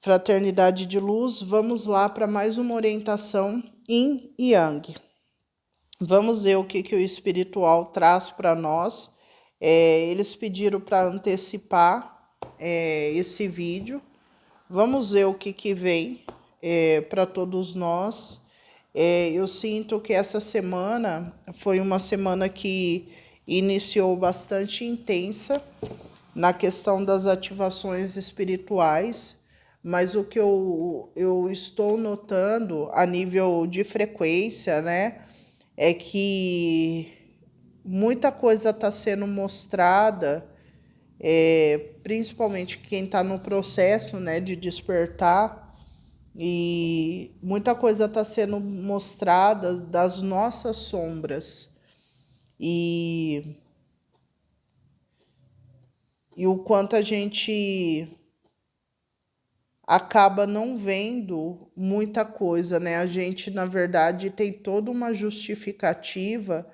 Fraternidade de Luz, vamos lá para mais uma orientação Yin e Yang. Vamos ver o que o espiritual traz para nós. Eles pediram para antecipar esse vídeo. Vamos ver o que vem para todos nós. Eu sinto que essa semana foi uma semana que iniciou bastante intensa na questão das ativações espirituais, mas o que eu estou notando a nível de frequência, né, é que muita coisa está sendo mostrada, principalmente quem está no processo, né, de despertar, e muita coisa está sendo mostrada das nossas sombras. E o quanto a gente acaba não vendo muita coisa, né? A gente, na verdade, tem toda uma justificativa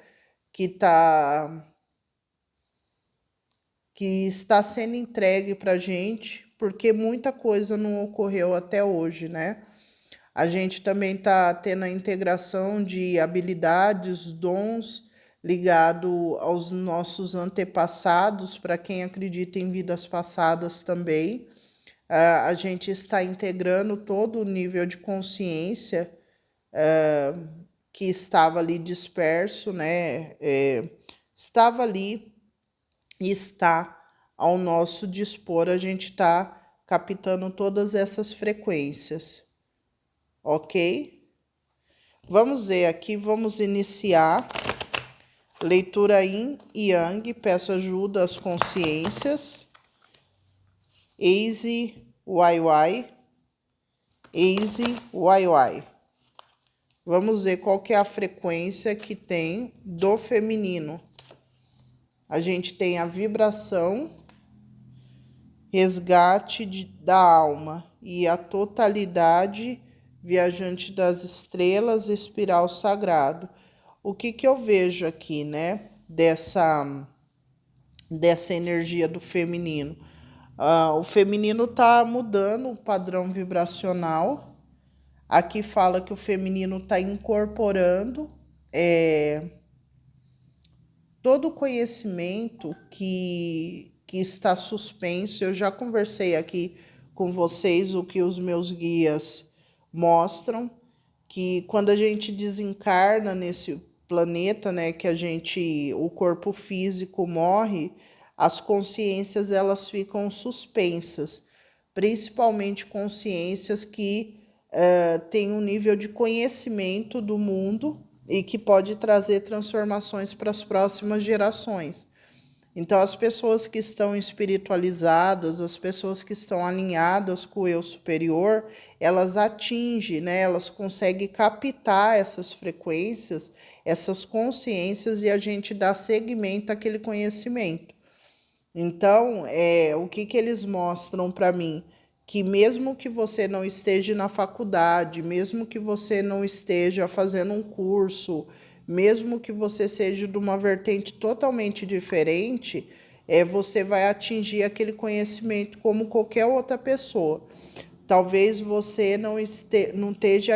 que está sendo entregue para a gente, porque muita coisa não ocorreu até hoje, né? A gente também está tendo a integração de habilidades, dons, ligado aos nossos antepassados, para quem acredita em vidas passadas também. A gente está integrando todo o nível de consciência que estava ali disperso, né? Estava ali e está ao nosso dispor. A gente está captando todas essas frequências, ok? Vamos ver aqui, vamos iniciar leitura Yin e Yang. Peço ajuda às consciências. Easy YY. Easy YY. Vamos ver qual que é a frequência que tem do feminino. A gente tem a vibração, resgate da alma e a totalidade, viajante das estrelas, espiral sagrado. O que eu vejo aqui, né, dessa energia do feminino? O feminino está mudando o padrão vibracional. Aqui fala que o feminino está incorporando todo o conhecimento que está suspenso. Eu já conversei aqui com vocês o que os meus guias mostram, que quando a gente desencarna nesse planeta, né, que o corpo físico morre, as consciências elas ficam suspensas, principalmente consciências que têm um nível de conhecimento do mundo e que pode trazer transformações para as próximas gerações. Então, as pessoas que estão espiritualizadas, as pessoas que estão alinhadas com o eu superior, elas atingem, né? Elas conseguem captar essas frequências, essas consciências, e a gente dá seguimento àquele conhecimento. Então, o que eles mostram para mim? Que mesmo que você não esteja na faculdade, mesmo que você não esteja fazendo um curso, mesmo que você seja de uma vertente totalmente diferente, você vai atingir aquele conhecimento como qualquer outra pessoa. Talvez você não esteja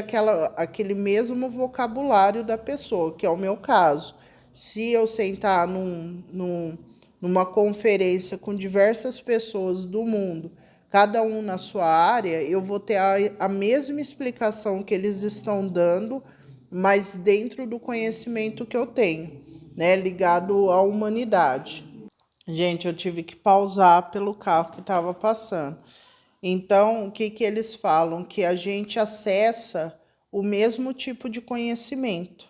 aquele mesmo vocabulário da pessoa, que é o meu caso. Se eu sentar numa conferência com diversas pessoas do mundo, cada um na sua área, eu vou ter a mesma explicação que eles estão dando, mas dentro do conhecimento que eu tenho, né, ligado à humanidade. Gente, eu tive que pausar pelo carro que estava passando. Então, o que eles falam? Que a gente acessa o mesmo tipo de conhecimento,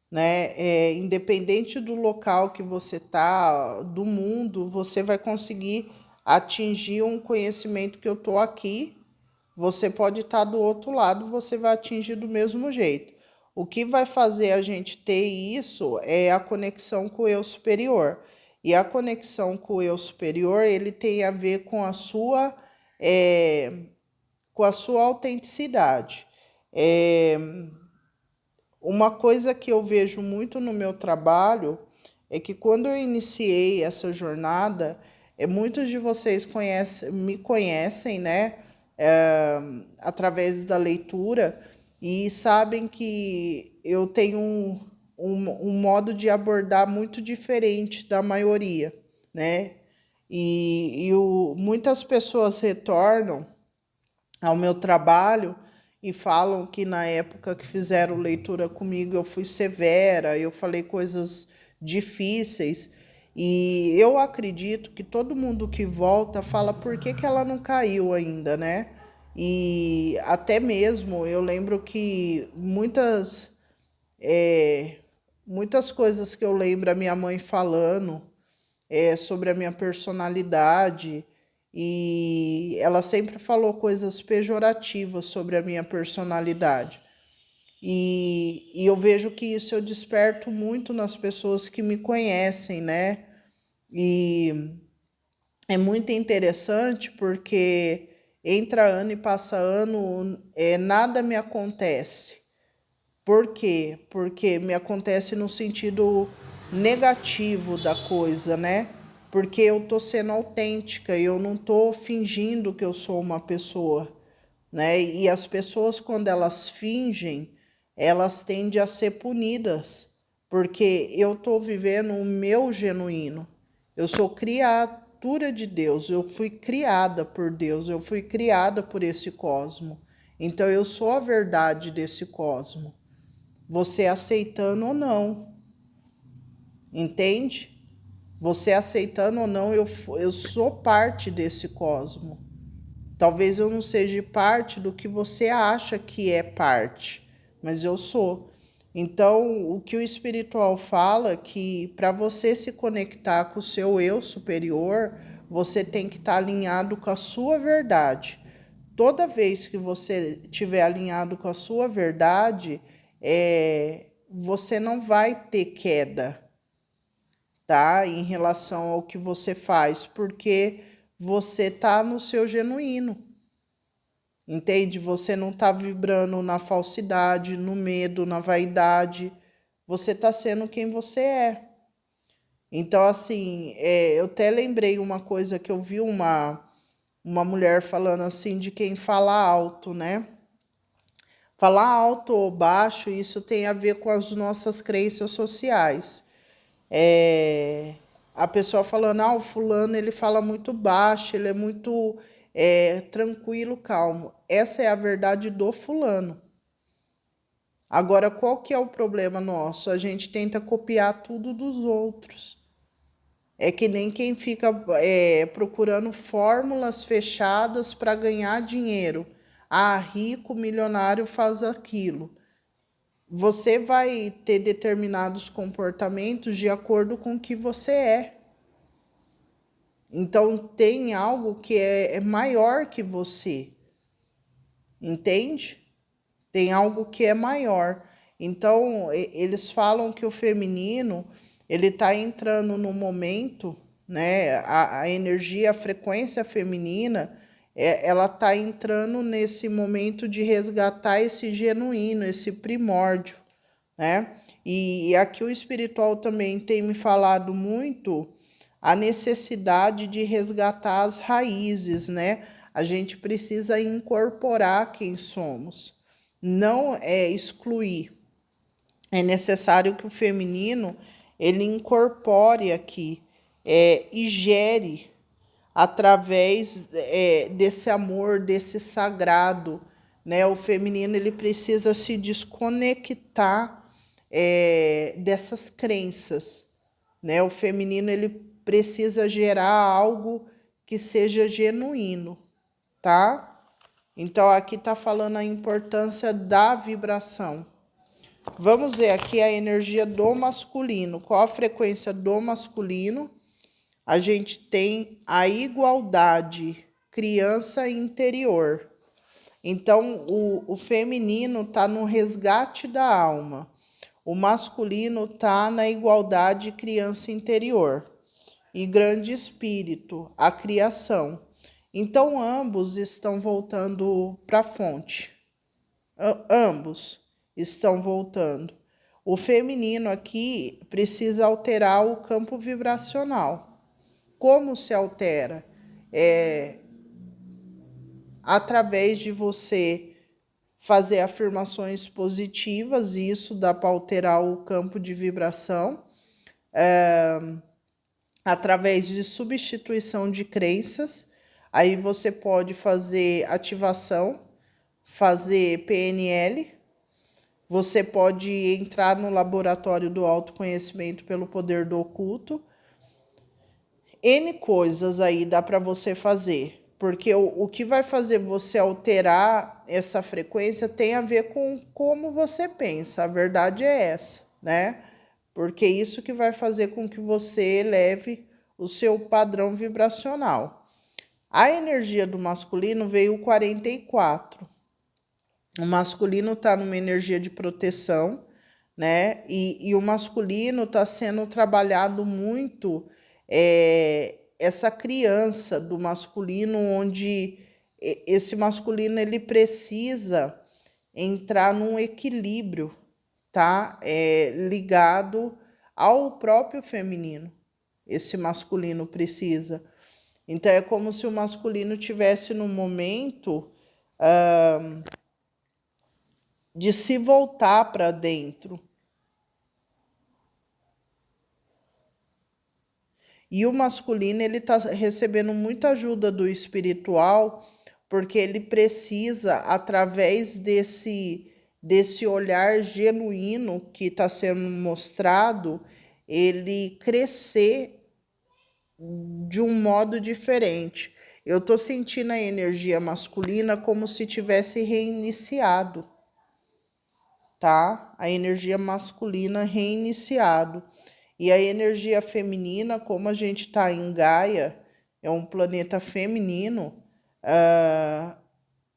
né? Independente do local que você está, do mundo, você vai conseguir atingir um conhecimento que eu estou aqui. Você pode estar do outro lado, você vai atingir do mesmo jeito. O que vai fazer a gente ter isso é a conexão com o eu superior. E a conexão com o eu superior, ele tem a ver com a sua autenticidade. Uma coisa que eu vejo muito no meu trabalho é que quando eu iniciei essa jornada, muitos de vocês me conhecem, né? através da leitura e sabem que eu tenho um modo de abordar muito diferente da maioria, né? Muitas pessoas retornam ao meu trabalho e falam que na época que fizeram leitura comigo eu fui severa, eu falei coisas difíceis. E eu acredito que todo mundo que volta fala por que ela não caiu ainda, né? E até mesmo eu lembro que muitas coisas que eu lembro a minha mãe falando sobre a minha personalidade, e ela sempre falou coisas pejorativas sobre a minha personalidade. E eu vejo que isso eu desperto muito nas pessoas que me conhecem, né? E é muito interessante porque entra ano e passa ano, nada me acontece. Por quê? Porque me acontece no sentido negativo da coisa, né? Porque eu tô sendo autêntica e eu não tô fingindo que eu sou uma pessoa, né? E as pessoas, quando elas fingem, elas tendem a ser punidas, porque eu tô vivendo o meu genuíno. Eu sou criatura de Deus, eu fui criada por Deus, eu fui criada por esse cosmo. Então eu sou a verdade desse cosmo, você aceitando ou não, entende? Você aceitando ou não, eu sou parte desse cosmo. Talvez eu não seja parte do que você acha que é parte, mas eu sou. Então, o que o espiritual fala é que para você se conectar com o seu eu superior, você tem que estar alinhado com a sua verdade. Toda vez que você estiver alinhado com a sua verdade, você não vai ter queda, tá? Em relação ao que você faz, porque você tá no seu genuíno, entende? Você não tá vibrando na falsidade, no medo, na vaidade. Você tá sendo quem você é. Então, assim, eu até lembrei uma coisa que eu vi uma mulher falando assim de quem fala alto, né? Falar alto ou baixo, isso tem a ver com as nossas crenças sociais. A pessoa falando, o fulano ele fala muito baixo, ele é muito tranquilo, calmo. Essa é a verdade do fulano. Agora, qual que é o problema nosso? A gente tenta copiar tudo dos outros. É que nem quem fica procurando fórmulas fechadas para ganhar dinheiro. Ah, rico, milionário faz aquilo. Você vai ter determinados comportamentos de acordo com o que você é. Então, tem algo que é maior que você, entende? Tem algo que é maior. Então, eles falam que o feminino, ele está entrando no momento, né? A energia, a frequência feminina, ela está entrando nesse momento de resgatar esse genuíno, esse primórdio, né? E aqui o espiritual também tem me falado muito a necessidade de resgatar as raízes, né? A gente precisa incorporar quem somos, não é excluir. É necessário que o feminino ele incorpore aqui e gere através desse amor, desse sagrado, né? O feminino ele precisa se desconectar dessas crenças, né? O feminino ele precisa gerar algo que seja genuíno, tá? Então aqui está falando a importância da vibração. Vamos ver aqui a energia do masculino. Qual a frequência do masculino? A gente tem a igualdade, criança interior. Então, o feminino está no resgate da alma. O masculino está na igualdade, criança interior. E grande espírito, a criação. Então, ambos estão voltando para a fonte. Ambos estão voltando. O feminino aqui precisa alterar o campo vibracional. Como se altera? através de você fazer afirmações positivas, isso dá para alterar o campo de vibração, através de substituição de crenças. Aí você pode fazer ativação, fazer PNL, você pode entrar no laboratório do autoconhecimento pelo poder do oculto. N coisas aí dá para você fazer, porque o que vai fazer você alterar essa frequência tem a ver com como você pensa, a verdade é essa, né? Porque isso que vai fazer com que você eleve o seu padrão vibracional. A energia do masculino veio 44. O masculino está numa energia de proteção, né? E o masculino está sendo trabalhado muito essa criança do masculino, onde esse masculino ele precisa entrar num equilíbrio, tá? Ligado ao próprio feminino. Esse masculino precisa. Então é como se o masculino tivesse no momento de se voltar para dentro. E o masculino ele está recebendo muita ajuda do espiritual, porque ele precisa, através desse olhar genuíno que está sendo mostrado, ele crescer de um modo diferente. Eu estou sentindo a energia masculina como se tivesse reiniciado, tá? A energia masculina reiniciado. E a energia feminina, como a gente está em Gaia, é um planeta feminino,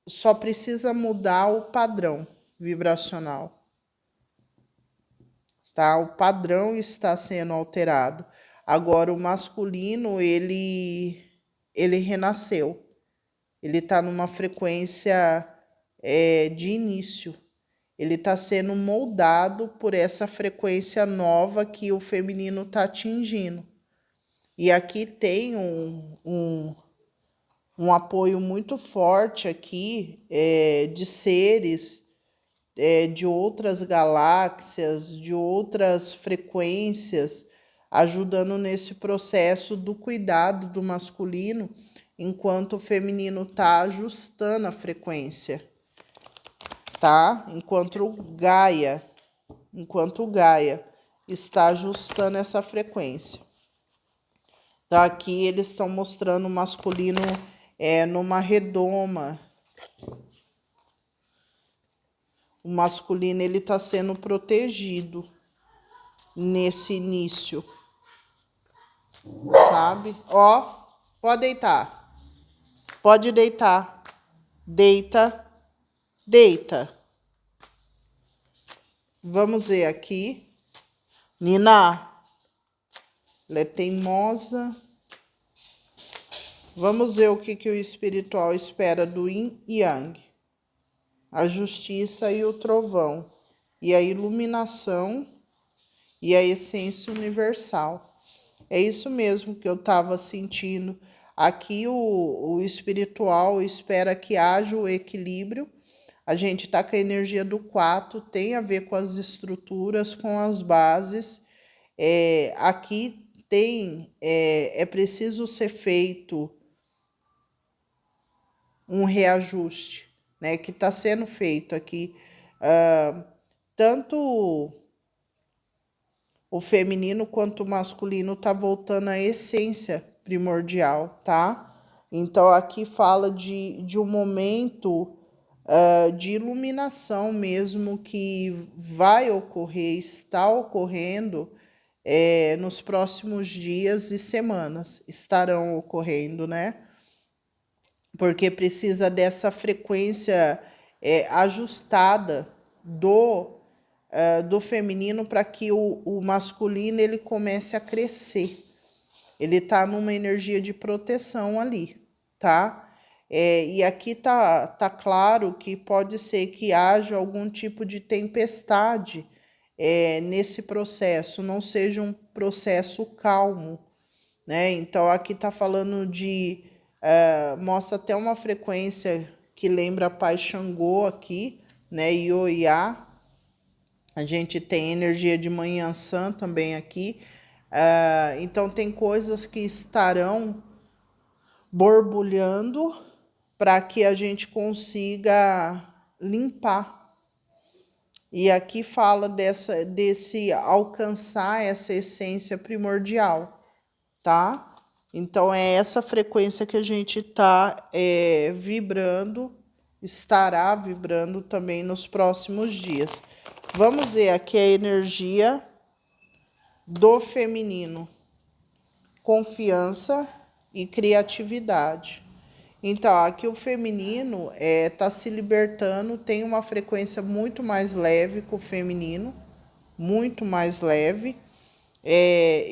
só precisa mudar o padrão vibracional. Tá? O padrão está sendo alterado. Agora, o masculino, ele renasceu. Ele está numa frequência de início. Ele está sendo moldado por essa frequência nova que o feminino está atingindo. E aqui tem um apoio muito forte aqui de seres de outras galáxias, de outras frequências, ajudando nesse processo do cuidado do masculino, enquanto o feminino está ajustando a frequência. Tá? Enquanto o Gaia está ajustando essa frequência. Então, aqui eles estão mostrando o masculino numa redoma. O masculino ele está sendo protegido nesse início, sabe? Ó, pode deitar. Pode deitar. Deita. Deita. Vamos ver aqui. Nina, ela é teimosa. Vamos ver o que o espiritual espera do Yin e Yang. A justiça e o trovão. E a iluminação e a essência universal. É isso mesmo que eu estava sentindo. Aqui o espiritual espera que haja o equilíbrio. A gente está com a energia do 4, tem a ver com as estruturas, com as bases. Aqui é preciso ser feito um reajuste, né? Que está sendo feito aqui. Tanto o feminino quanto o masculino está voltando à essência primordial, tá? Então aqui fala de um momento de iluminação mesmo que vai ocorrer, está ocorrendo nos próximos dias e semanas, estarão ocorrendo, né? Porque precisa dessa frequência ajustada do feminino para que o masculino ele comece a crescer. Ele está numa energia de proteção ali, tá? E aqui tá claro que pode ser que haja algum tipo de tempestade nesse processo, não seja um processo calmo, né? Então aqui tá falando mostra até uma frequência que lembra Pai Xangô aqui, né? Ioiá. A gente tem energia de Manhã Sã também aqui. Então, tem coisas que estarão borbulhando para que a gente consiga limpar. E aqui fala desse alcançar essa essência primordial, tá? Então, é essa frequência que a gente está vibrando, estará vibrando também nos próximos dias. Vamos ver aqui a energia do feminino. Confiança e criatividade. Então, aqui o feminino está se libertando, tem uma frequência muito mais leve que o feminino, muito mais leve.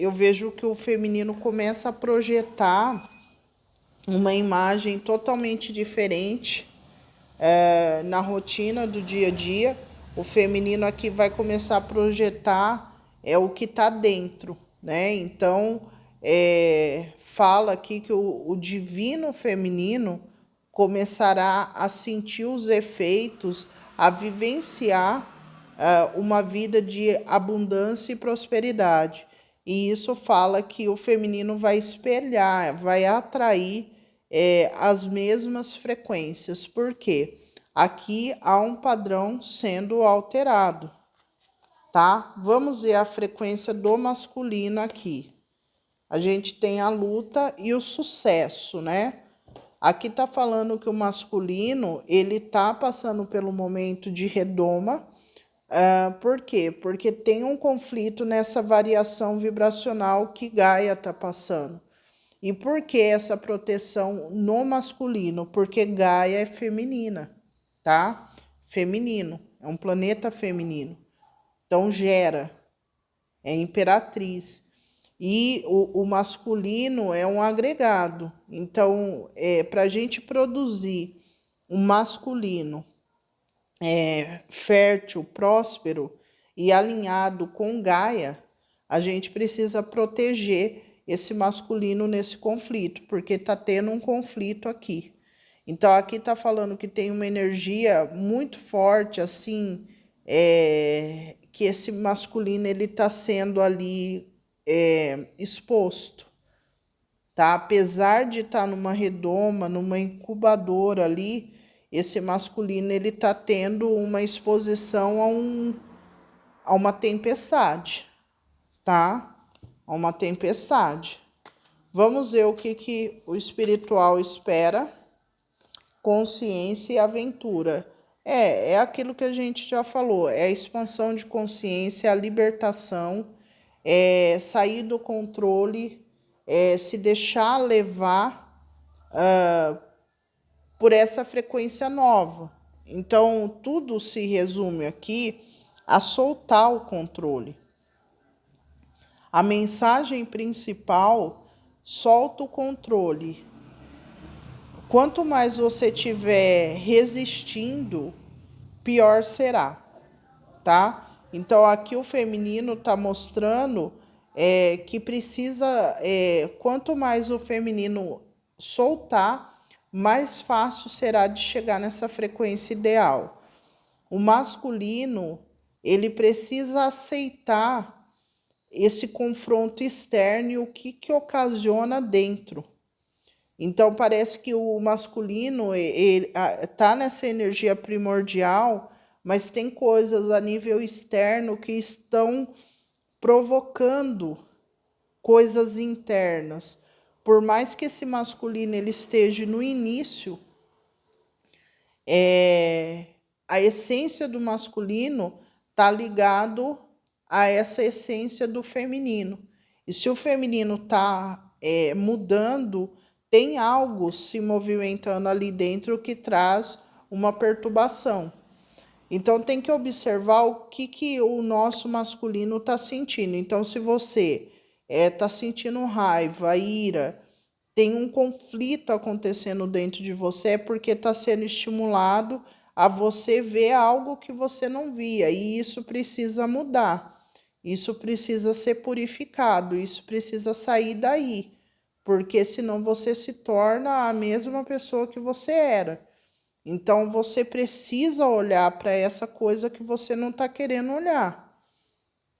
Eu vejo que o feminino começa a projetar uma imagem totalmente diferente na rotina do dia a dia. O feminino aqui vai começar a projetar o que está dentro, né? Então, fala aqui que o divino feminino começará a sentir os efeitos, a vivenciar uma vida de abundância e prosperidade. E isso fala que o feminino vai espelhar, vai atrair as mesmas frequências. Por quê? Aqui há um padrão sendo alterado, tá? Vamos ver a frequência do masculino aqui. A gente tem a luta e o sucesso, né? Aqui tá falando que o masculino, ele tá passando pelo momento de redoma. Por quê? Porque tem um conflito nessa variação vibracional que Gaia tá passando. E por que essa proteção no masculino? Porque Gaia é feminina, tá? Feminino, é um planeta feminino. Então gera, é imperatriz. E o masculino é um agregado. Então, para a gente produzir um masculino fértil, próspero e alinhado com Gaia, a gente precisa proteger esse masculino nesse conflito, porque está tendo um conflito aqui. Então, aqui está falando que tem uma energia muito forte, assim, que esse masculino ele está sendo ali exposto, tá? Apesar de estar numa redoma, numa incubadora ali, esse masculino ele está tendo uma exposição a uma tempestade, tá? A uma tempestade. Vamos ver o que o espiritual espera. Consciência e aventura. É aquilo que a gente já falou, é a expansão de consciência, a libertação, sair do controle, se deixar levar por essa frequência nova. Então, tudo se resume aqui a soltar o controle. A mensagem principal: solta o controle. Quanto mais você estiver resistindo, pior será, tá? Então, aqui o feminino está mostrando que precisa, quanto mais o feminino soltar, mais fácil será de chegar nessa frequência ideal. O masculino, ele precisa aceitar esse confronto externo e o que ocasiona dentro. Então, parece que o masculino está nessa energia primordial, mas tem coisas a nível externo que estão provocando coisas internas. Por mais que esse masculino ele esteja no início, a essência do masculino está ligado a essa essência do feminino. E se o feminino está mudando, tem algo se movimentando ali dentro que traz uma perturbação. Então, tem que observar o que o nosso masculino está sentindo. Então, se você está sentindo raiva, ira, tem um conflito acontecendo dentro de você, é porque está sendo estimulado a você ver algo que você não via. E isso precisa mudar. Isso precisa ser purificado. Isso precisa sair daí. Porque senão você se torna a mesma pessoa que você era. Então, você precisa olhar para essa coisa que você não está querendo olhar.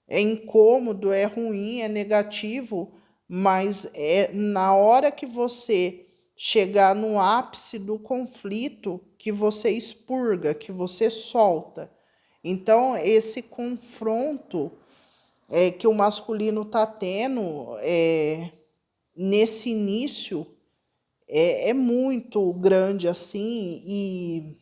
É incômodo, é ruim, é negativo, mas é na hora que você chegar no ápice do conflito que você expurga, que você solta. Então, esse confronto que o masculino está tendo nesse início é muito grande assim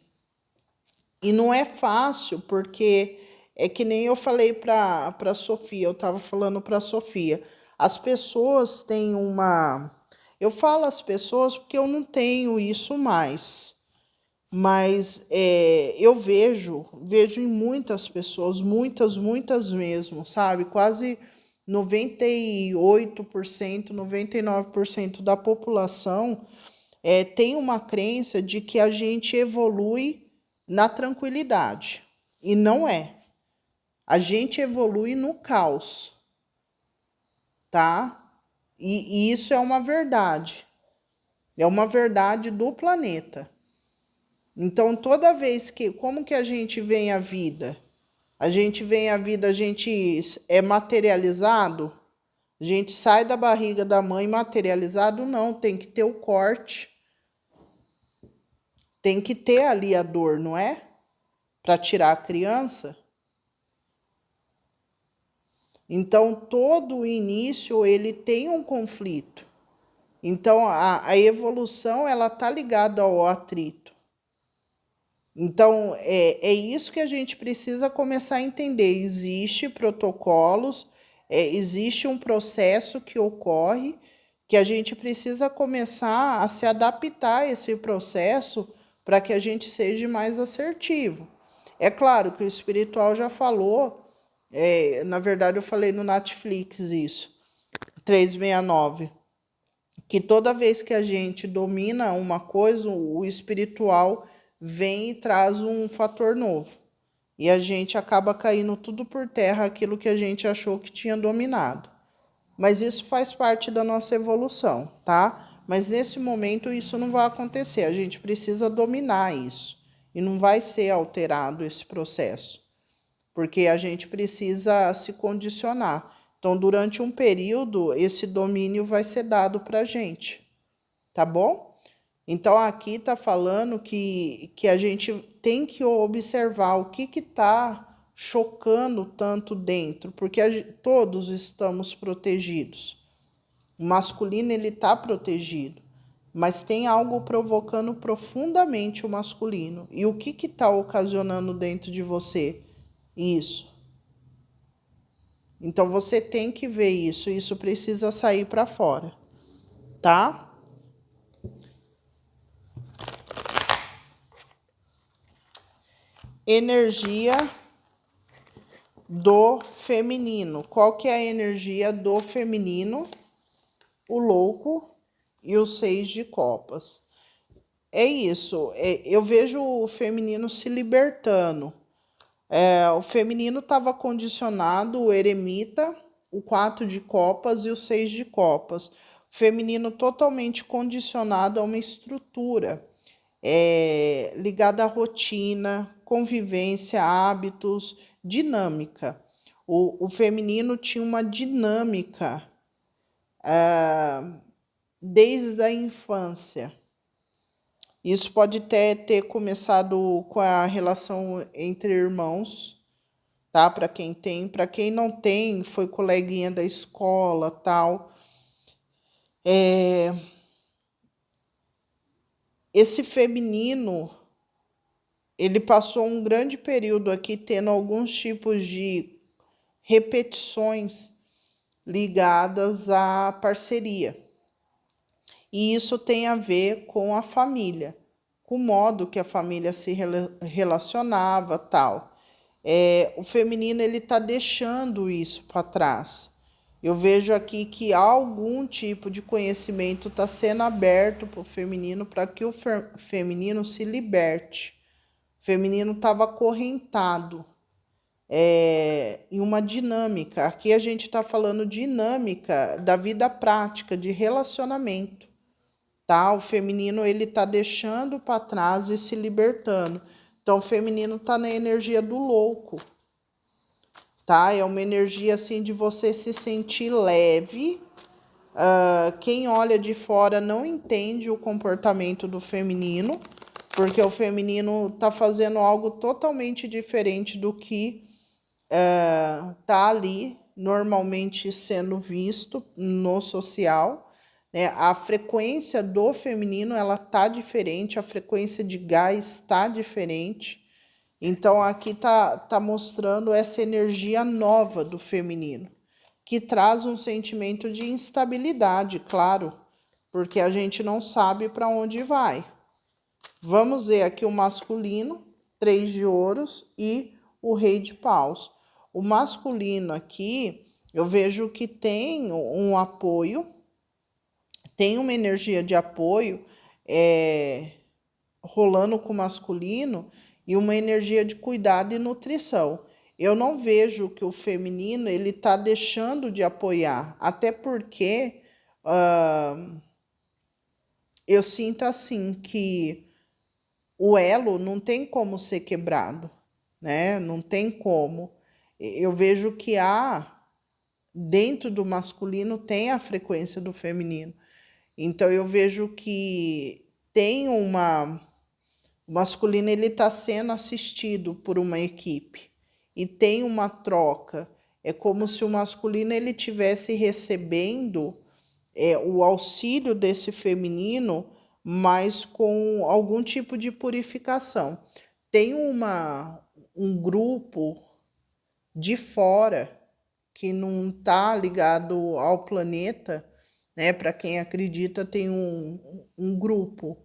e não é fácil, porque é que nem eu falei para a Sofia, eu estava falando para a Sofia, as pessoas têm uma. Eu falo as pessoas porque eu não tenho isso mais, mas eu vejo em muitas pessoas, muitas mesmo, sabe? Quase 98%, 99% da população tem uma crença de que a gente evolui na tranquilidade. E não é. A gente evolui no caos, tá? E isso é uma verdade. É uma verdade do planeta. Então, toda vez que... Como que a gente vem à vida? A gente vem à vida, a gente é materializado? A gente sai da barriga da mãe materializado? Não, tem que ter o corte. Tem que ter ali a dor, não é? Para tirar a criança. Então, todo o início, ele tem um conflito. Então, a evolução, ela está ligada ao atrito. Então, é isso que a gente precisa começar a entender. Existem protocolos, existe um processo que ocorre, que a gente precisa começar a se adaptar a esse processo para que a gente seja mais assertivo. É claro que o espiritual já falou, na verdade eu falei no Netflix isso, 369, que toda vez que a gente domina uma coisa, o espiritual vem e traz um fator novo. E a gente acaba caindo tudo por terra aquilo que a gente achou que tinha dominado. Mas isso faz parte da nossa evolução, tá? Mas nesse momento isso não vai acontecer. A gente precisa dominar isso. E não vai ser alterado esse processo. Porque a gente precisa se condicionar. Então, durante um período, esse domínio vai ser dado para a gente. Tá bom? Então, aqui está falando que a gente tem que observar o que está chocando tanto dentro, porque todos estamos protegidos. O masculino, ele está protegido, mas tem algo provocando profundamente o masculino. E o que está ocasionando dentro de você isso? Então, você tem que ver isso precisa sair para fora, tá? Energia do feminino. Qual que é a energia do feminino? O louco e o 6 de copas. É isso. Eu vejo o feminino se libertando. O feminino estava condicionado, o eremita, o 4 de copas e o 6 de copas. O feminino totalmente condicionado a uma estrutura ligada à rotina, convivência, hábitos, dinâmica. O feminino tinha uma dinâmica desde a infância. Isso pode ter começado com a relação entre irmãos, tá? Para quem não tem, foi coleguinha da escola, tal. Esse feminino, ele passou um grande período aqui tendo alguns tipos de repetições ligadas à parceria. E isso tem a ver com a família, com o modo que a família se relacionava, tal. O feminino, ele está deixando isso para trás. Eu vejo aqui que algum tipo de conhecimento está sendo aberto para o feminino, para que o feminino se liberte. O feminino estava acorrentado em uma dinâmica. Aqui a gente está falando dinâmica da vida prática, de relacionamento. tá? O feminino, ele tá deixando para trás e se libertando. Então, o feminino tá na energia do louco, tá? É uma energia, assim, de você se sentir leve. Quem olha de fora não entende o comportamento do feminino, porque o feminino tá fazendo algo totalmente diferente do que tá ali normalmente sendo visto no social, né? A frequência do feminino, ela tá diferente, a frequência de gás tá diferente. Então aqui tá mostrando essa energia nova do feminino, que traz um sentimento de instabilidade, claro, porque a gente não sabe para onde vai. Vamos ver aqui o masculino, 3 de ouros e o rei de paus. O masculino aqui, eu vejo que tem um apoio, tem uma energia de apoio rolando com o masculino e uma energia de cuidado e nutrição. Eu não vejo que o feminino ele está deixando de apoiar, até porque eu sinto assim que o elo não tem como ser quebrado, né? Não tem como. Eu vejo que dentro do masculino tem a frequência do feminino. Então eu vejo que tem o masculino ele está sendo assistido por uma equipe e tem uma troca. É como se o masculino ele tivesse recebendo o auxílio desse feminino, mas com algum tipo de purificação. Tem um grupo de fora que não está ligado ao planeta, né? Para quem acredita, tem um grupo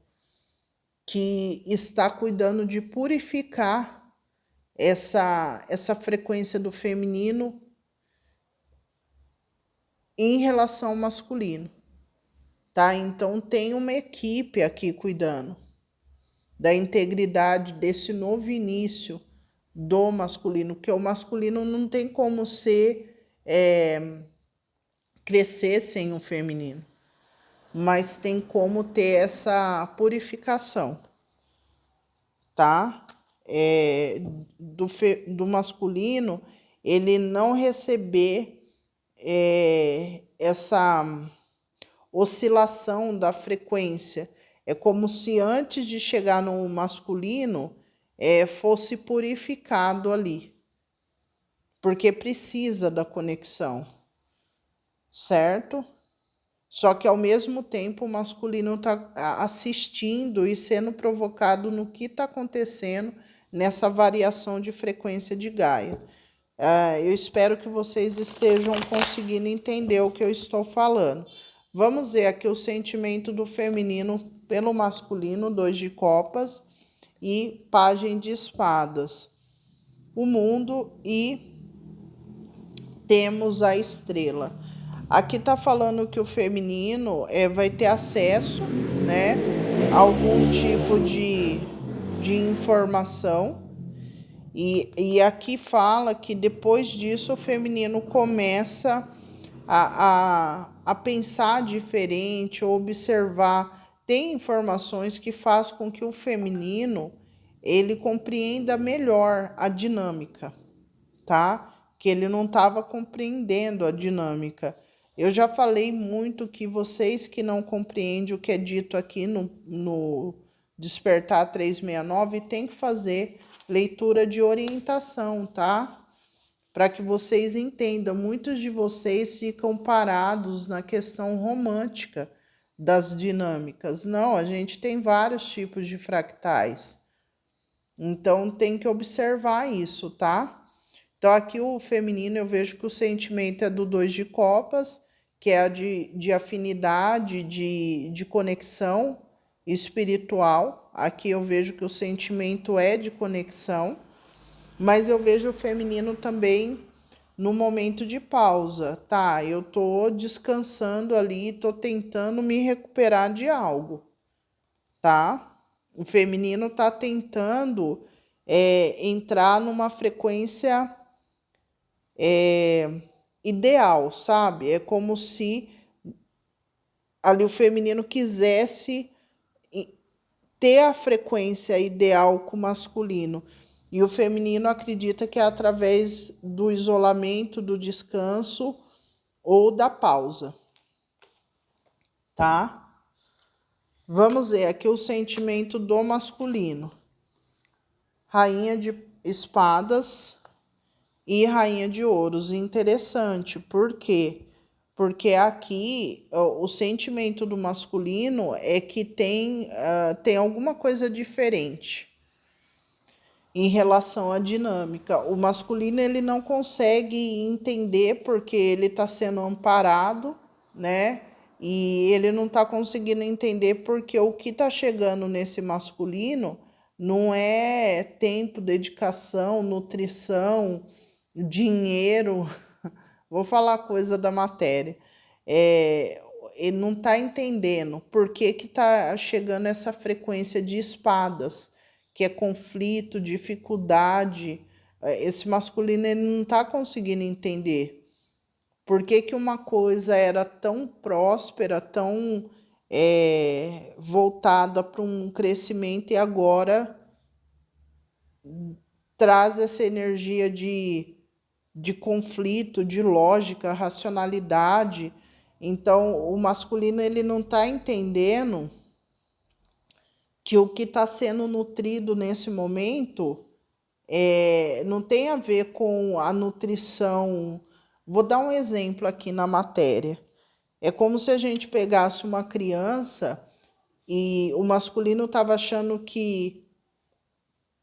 que está cuidando de purificar essa frequência do feminino em relação ao masculino, tá? Então tem uma equipe aqui cuidando da integridade desse novo início do masculino, porque o masculino não tem como crescer sem o feminino, mas tem como ter essa purificação, tá? Do masculino, ele não receber essa oscilação da frequência. É como se antes de chegar no masculino fosse purificado ali, porque precisa da conexão, certo? Só que ao mesmo tempo o masculino está assistindo e sendo provocado no que está acontecendo nessa variação de frequência de Gaia. Eu espero que vocês estejam conseguindo entender o que eu estou falando. Vamos ver aqui o sentimento do feminino pelo masculino, 2 de copas e pajem de espadas. O mundo e temos a estrela. Aqui tá falando que o feminino vai ter acesso, né, a algum tipo de informação. E aqui fala que depois disso o feminino começa a pensar diferente, ou observar. Tem informações que faz com que o feminino ele compreenda melhor a dinâmica, tá? Que ele não estava compreendendo a dinâmica. Eu já falei muito que vocês que não compreendem o que é dito aqui no Despertar 369 tem que fazer leitura de orientação, tá? Para que vocês entendam. Muitos de vocês ficam parados na questão romântica das dinâmicas. Não, a gente tem vários tipos de fractais. Então tem que observar isso, tá? Então, aqui o feminino, eu vejo que o sentimento é do 2 de copas, que é a de afinidade, de conexão espiritual. Aqui eu vejo que o sentimento é de conexão, mas eu vejo o feminino também no momento de pausa, tá? Eu tô descansando ali, tô tentando me recuperar de algo, tá? O feminino tá tentando entrar numa frequência ideal, sabe? É como se ali o feminino quisesse ter a frequência ideal com o masculino. E o feminino acredita que é através do isolamento, do descanso ou da pausa. Tá? Vamos ver aqui o sentimento do masculino. Rainha de espadas e rainha de ouros. Interessante, por quê? Porque aqui o sentimento do masculino é que tem alguma coisa diferente em relação à dinâmica. O masculino ele não consegue entender porque ele está sendo amparado, né? E ele não está conseguindo entender porque o que está chegando nesse masculino não é tempo, dedicação, nutrição, dinheiro. Vou falar coisa da matéria. Ele não está entendendo por que está chegando essa frequência de espadas, que é conflito, dificuldade. Esse masculino ele não está conseguindo entender por que uma coisa era tão próspera, tão voltada para um crescimento e agora traz essa energia de conflito, de lógica, racionalidade. Então, o masculino ele não está entendendo que o que está sendo nutrido nesse momento não tem a ver com a nutrição. Vou dar um exemplo aqui na matéria. É como se a gente pegasse uma criança e o masculino estava achando que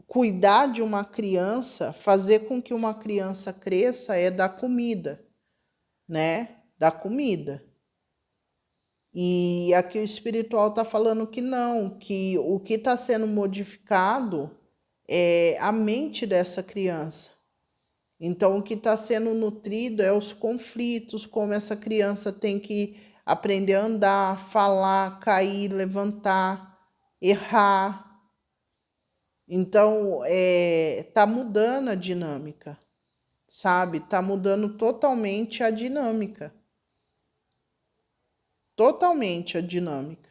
cuidar de uma criança, fazer com que uma criança cresça é dar comida, né? Dar comida. E aqui o espiritual está falando que não, que o que está sendo modificado é a mente dessa criança. Então, o que está sendo nutrido é os conflitos, como essa criança tem que aprender a andar, falar, cair, levantar, errar. Então, está mudando a dinâmica, sabe? Está mudando totalmente a dinâmica. Totalmente a dinâmica.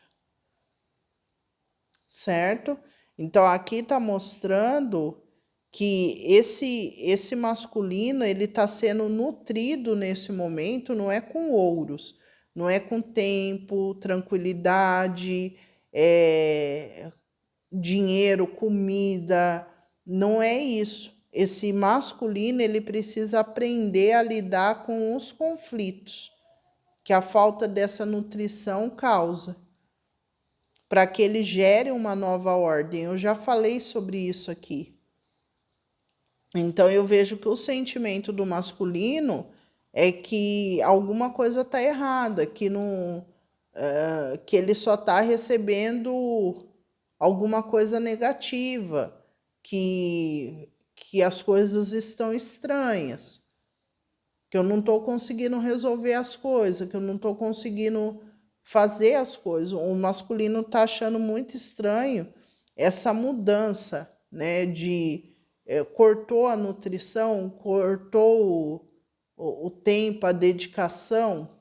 Certo? Então, aqui está mostrando que esse masculino ele está sendo nutrido nesse momento, não é com ouros, não é com tempo, tranquilidade, dinheiro, comida, não é isso. Esse masculino ele precisa aprender a lidar com os conflitos que a falta dessa nutrição causa, para que ele gere uma nova ordem. Eu já falei sobre isso aqui. Então, eu vejo que o sentimento do masculino é que alguma coisa está errada, que, não, que ele só está recebendo alguma coisa negativa, que as coisas estão estranhas, que eu não estou conseguindo resolver as coisas, que eu não estou conseguindo fazer as coisas. O masculino está achando muito estranho essa mudança, né, cortou a nutrição, cortou o tempo, a dedicação,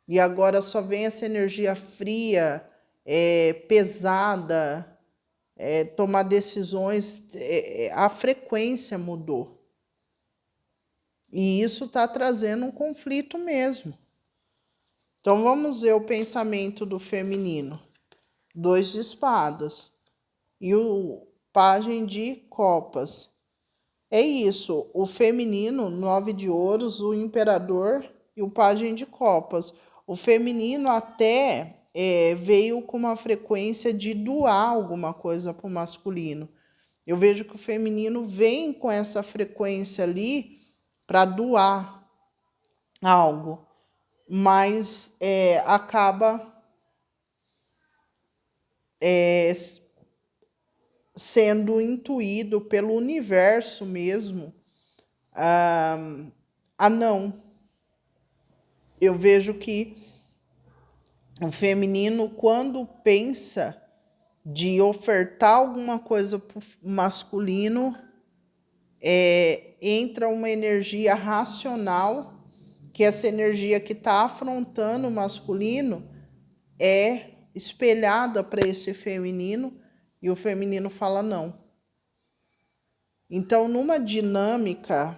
e agora só vem essa energia fria, pesada, tomar decisões, a frequência mudou. E isso está trazendo um conflito mesmo. Então vamos ver o pensamento do feminino. 2 de espadas e o pajem de copas. É isso, o feminino, 9 de ouros, o imperador e o pajem de copas. O feminino até veio com uma frequência de doar alguma coisa para o masculino. Eu vejo que o feminino vem com essa frequência ali para doar algo, mas acaba sendo intuído pelo universo mesmo a não. Eu vejo que o feminino, quando pensa de ofertar alguma coisa para o masculino, entra uma energia racional que essa energia que está afrontando o masculino é espelhada para esse feminino e o feminino fala não. Então, numa dinâmica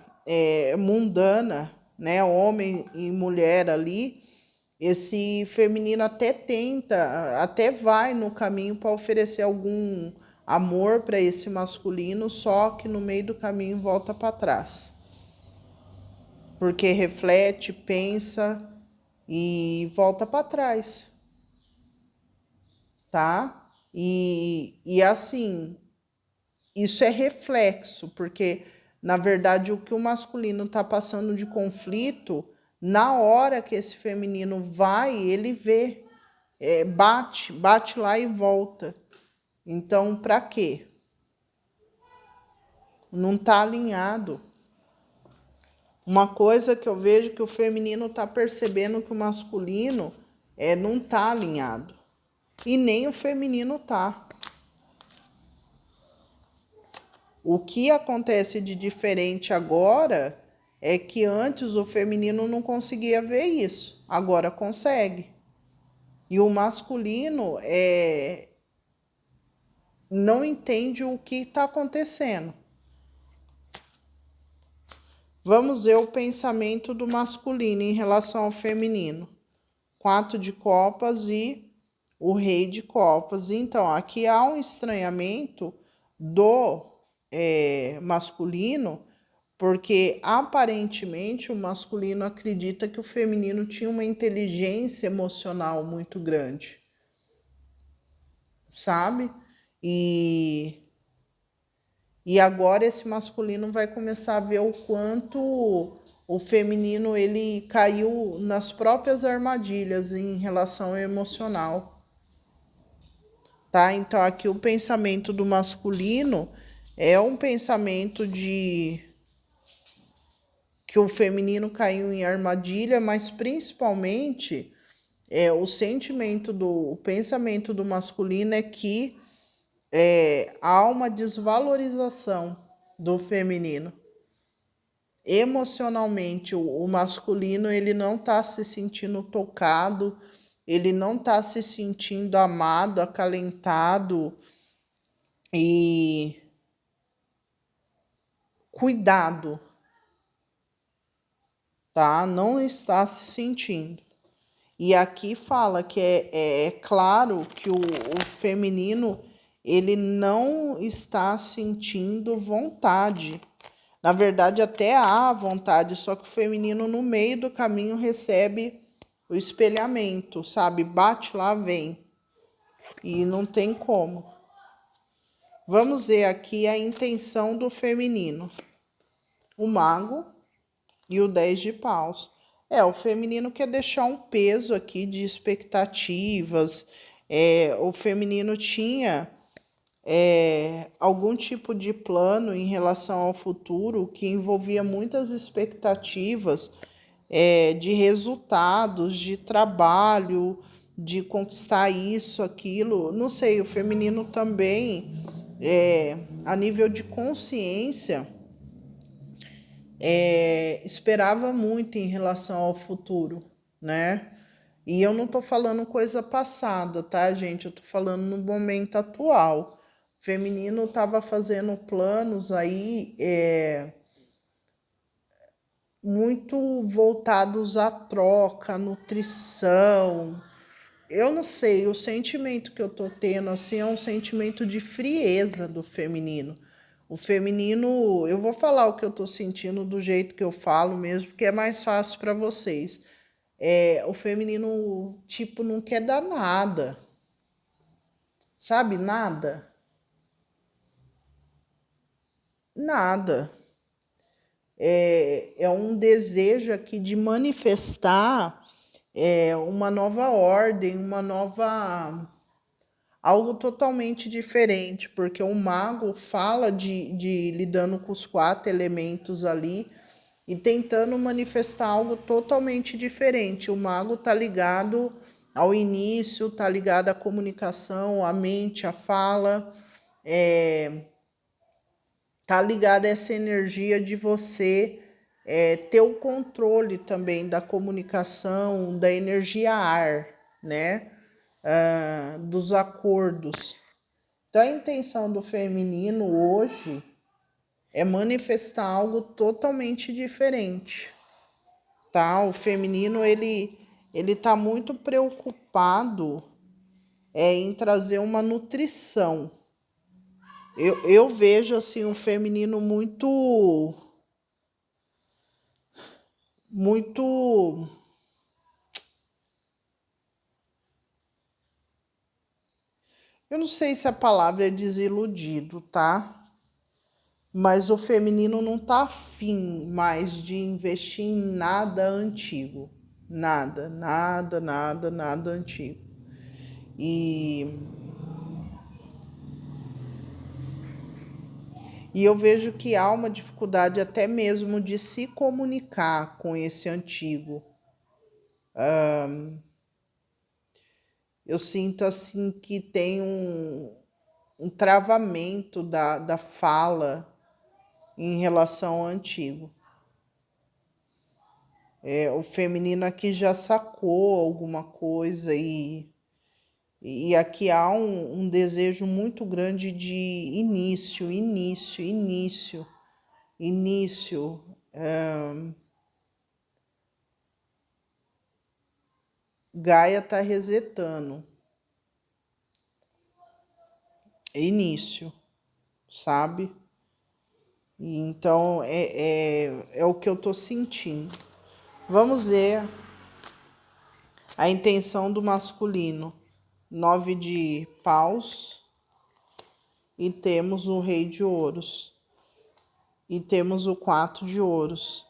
mundana, né, homem e mulher ali, esse feminino até tenta, até vai no caminho para oferecer algum amor para esse masculino, só que no meio do caminho volta para trás. Porque reflete, pensa e volta para trás. Tá? E assim, isso é reflexo, porque na verdade o que o masculino está passando de conflito, na hora que esse feminino vai, ele vê, bate lá e volta. Então, para quê? Não está alinhado. Uma coisa que eu vejo que o feminino está percebendo que o masculino não está alinhado. E nem o feminino está. O que acontece de diferente agora é que antes o feminino não conseguia ver isso, agora consegue. E o masculino não entende o que está acontecendo. Vamos ver o pensamento do masculino em relação ao feminino. 4 de copas e o rei de copas. Então, aqui há um estranhamento do masculino, porque aparentemente o masculino acredita que o feminino tinha uma inteligência emocional muito grande, sabe? E agora esse masculino vai começar a ver o quanto o feminino ele caiu nas próprias armadilhas em relação ao emocional. Tá? Então aqui o pensamento do masculino é um pensamento de que o feminino caiu em armadilha, mas principalmente o pensamento do masculino é que há uma desvalorização do feminino. Emocionalmente, o masculino ele não está se sentindo tocado, ele não está se sentindo amado, acalentado e cuidado, tá? Não está se sentindo. E aqui fala que é claro que o feminino ele não está sentindo vontade. Na verdade, até há vontade, só que o feminino no meio do caminho recebe o espelhamento, sabe? Bate lá, vem. E não tem como. Vamos ver aqui a intenção do feminino. O mago e o 10 de paus. O feminino quer deixar um peso aqui de expectativas. O feminino tinha algum tipo de plano em relação ao futuro que envolvia muitas expectativas de resultados, de trabalho, de conquistar isso, aquilo. Não sei, o feminino também, a nível de consciência, esperava muito em relação ao futuro, né? E eu não tô falando coisa passada, tá, gente? Eu tô falando no momento atual. O feminino estava fazendo planos aí muito voltados à troca, à nutrição. Eu não sei, o sentimento que eu tô tendo assim é um sentimento de frieza do feminino. O feminino, eu vou falar o que eu tô sentindo do jeito que eu falo mesmo, porque é mais fácil para vocês. O feminino, tipo, não quer dar nada. Sabe, nada. Nada. É um desejo aqui de manifestar uma nova ordem, uma nova... algo totalmente diferente, porque o mago fala de lidando com os 4 elementos ali e tentando manifestar algo totalmente diferente. O mago está ligado ao início, está ligado à comunicação, à mente, à fala, tá ligado a essa energia de você ter o controle também da comunicação, da energia ar, né? Dos acordos. Então, a intenção do feminino hoje é manifestar algo totalmente diferente, tá? O feminino, ele tá muito preocupado em trazer uma nutrição. Eu vejo, assim, um feminino muito, eu não sei se a palavra é desiludido, tá? Mas o feminino não tá afim mais de investir em nada antigo. Nada, nada, nada, nada antigo. E eu vejo que há uma dificuldade até mesmo de se comunicar com esse antigo. Eu sinto assim que tem um travamento da fala em relação ao antigo. O feminino aqui já sacou alguma coisa e aqui há um desejo muito grande de início, início, início, início. Gaia está resetando. Início, sabe? E então é o que eu tô sentindo. Vamos ver a intenção do masculino. 9 de paus. E temos o rei de ouros. E temos o 4 de ouros.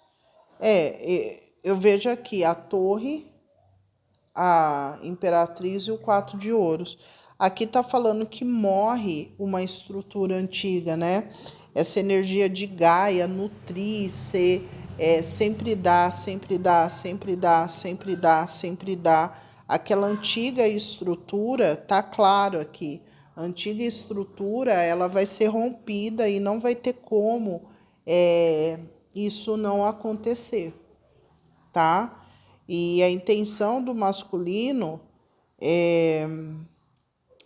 Eu vejo aqui a torre, a imperatriz e o 4 de ouros. Aqui tá falando que morre uma estrutura antiga, né? Essa energia de Gaia, nutrir, ser, sempre dá, sempre dá, sempre dá, sempre dá, sempre dá. Aquela antiga estrutura, tá claro aqui. A antiga estrutura, ela vai ser rompida e não vai ter como isso não acontecer, tá? E a intenção do masculino,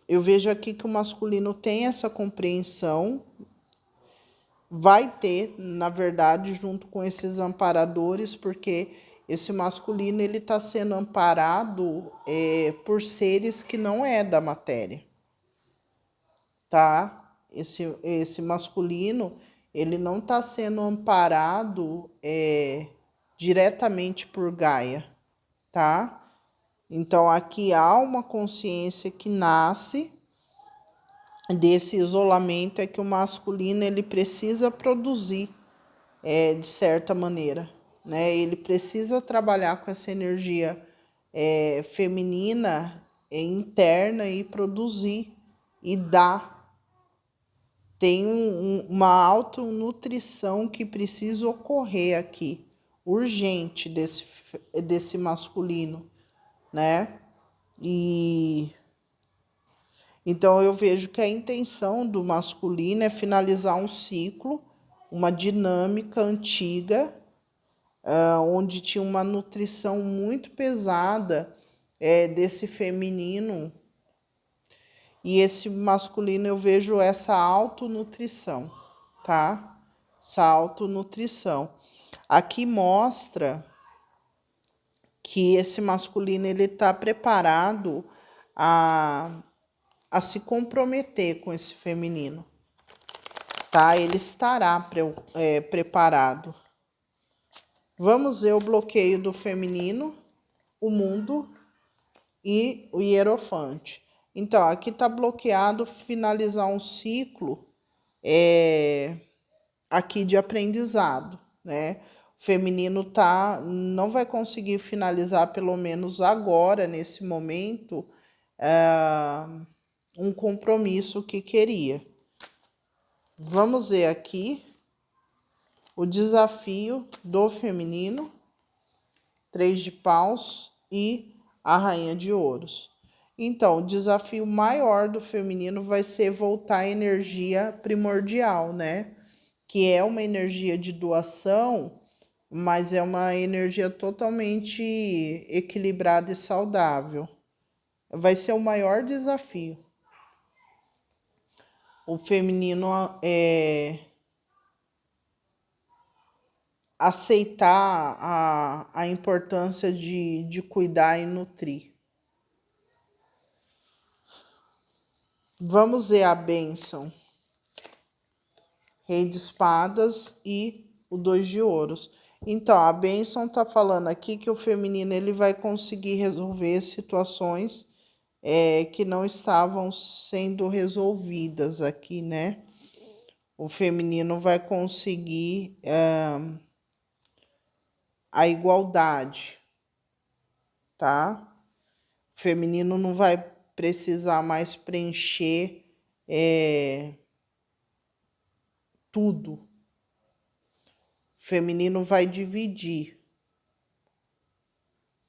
eu vejo aqui que o masculino tem essa compreensão, vai ter, na verdade, junto com esses amparadores, porque esse masculino ele está sendo amparado por seres que não é da matéria, tá? Esse masculino ele não está sendo amparado diretamente por Gaia, tá? Então, aqui há uma consciência que nasce desse isolamento, é que o masculino ele precisa produzir de certa maneira, né? Ele precisa trabalhar com essa energia feminina interna e produzir e dar. Tem uma autonutrição que precisa ocorrer aqui, urgente desse masculino, né? E então eu vejo que a intenção do masculino é finalizar um ciclo, uma dinâmica antiga, onde tinha uma nutrição muito pesada desse feminino. E esse masculino eu vejo essa autonutrição, tá? Essa autonutrição. Aqui mostra que esse masculino ele está preparado a se comprometer com esse feminino, tá? Ele estará preparado. Vamos ver o bloqueio do feminino, o mundo e o hierofante. Então, aqui está bloqueado finalizar um ciclo aqui de aprendizado, né? O feminino não vai conseguir finalizar, pelo menos agora, nesse momento, um compromisso que queria. Vamos ver aqui o desafio do feminino, 3 de paus e a rainha de ouros. Então, o desafio maior do feminino vai ser voltar à energia primordial, né? Que é uma energia de doação, mas é uma energia totalmente equilibrada e saudável. Vai ser o maior desafio. O feminino aceitar a importância de cuidar e nutrir. Vamos ver a bênção. Rei de espadas e o 2 de ouros. Então, a bênção está falando aqui que o feminino ele vai conseguir resolver situações que não estavam sendo resolvidas aqui, né? O feminino vai conseguir a igualdade, tá? O feminino não vai precisar mais preencher tudo. O feminino vai dividir,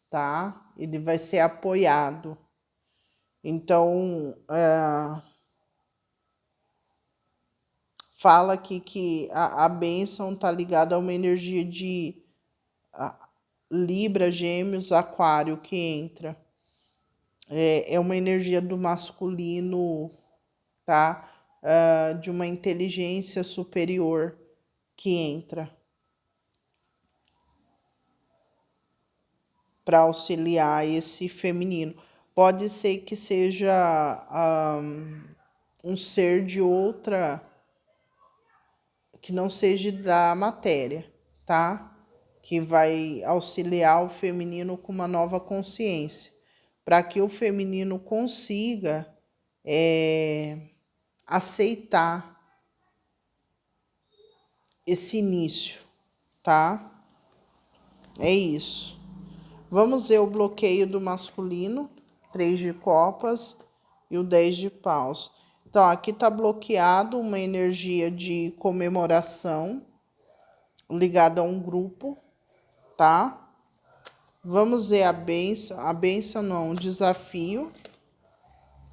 tá? Ele vai ser apoiado. Então, fala aqui que a bênção está ligada a uma energia de Libra, Gêmeos, Aquário que entra. É uma energia do masculino, tá? De uma inteligência superior que entra para auxiliar esse feminino. Pode ser que seja um ser de outra, que não seja da matéria, tá? Que vai auxiliar o feminino com uma nova consciência, para que o feminino consiga aceitar esse início, tá? É isso. Vamos ver o bloqueio do masculino, 3 de copas e o 10 de paus. Então, aqui está bloqueado uma energia de comemoração ligada a um grupo, tá? Vamos ver a bênção não, o desafio.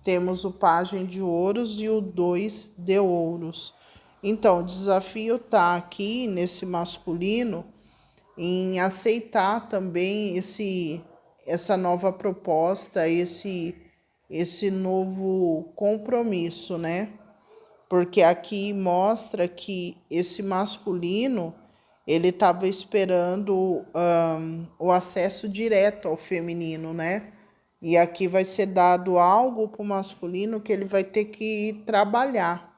Temos o pajem de ouros e o 2 de ouros. Então, o desafio está aqui nesse masculino em aceitar também essa nova proposta, esse novo compromisso, né? Porque aqui mostra que esse masculino ele estava esperando o acesso direto ao feminino, né? E aqui vai ser dado algo para o masculino que ele vai ter que trabalhar.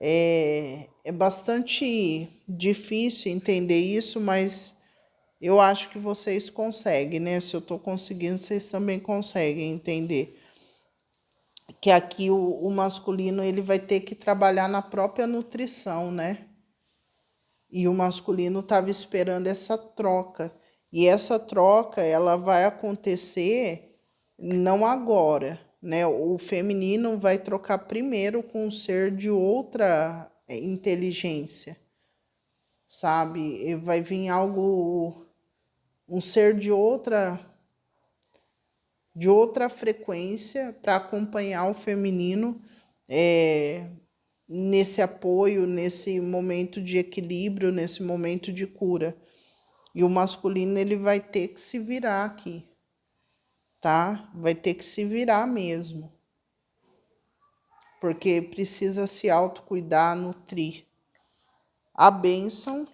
É bastante difícil entender isso, mas eu acho que vocês conseguem, né? Se eu estou conseguindo, vocês também conseguem entender. Que aqui o masculino ele vai ter que trabalhar na própria nutrição, né? E o masculino estava esperando essa troca. E essa troca ela vai acontecer não agora, né? O feminino vai trocar primeiro com um ser de outra inteligência, sabe? E vai vir algo, um ser de outra frequência para acompanhar o feminino nesse apoio, nesse momento de equilíbrio, nesse momento de cura. E o masculino ele vai ter que se virar aqui, tá? Vai ter que se virar mesmo. Porque precisa se autocuidar, nutrir. A bênção,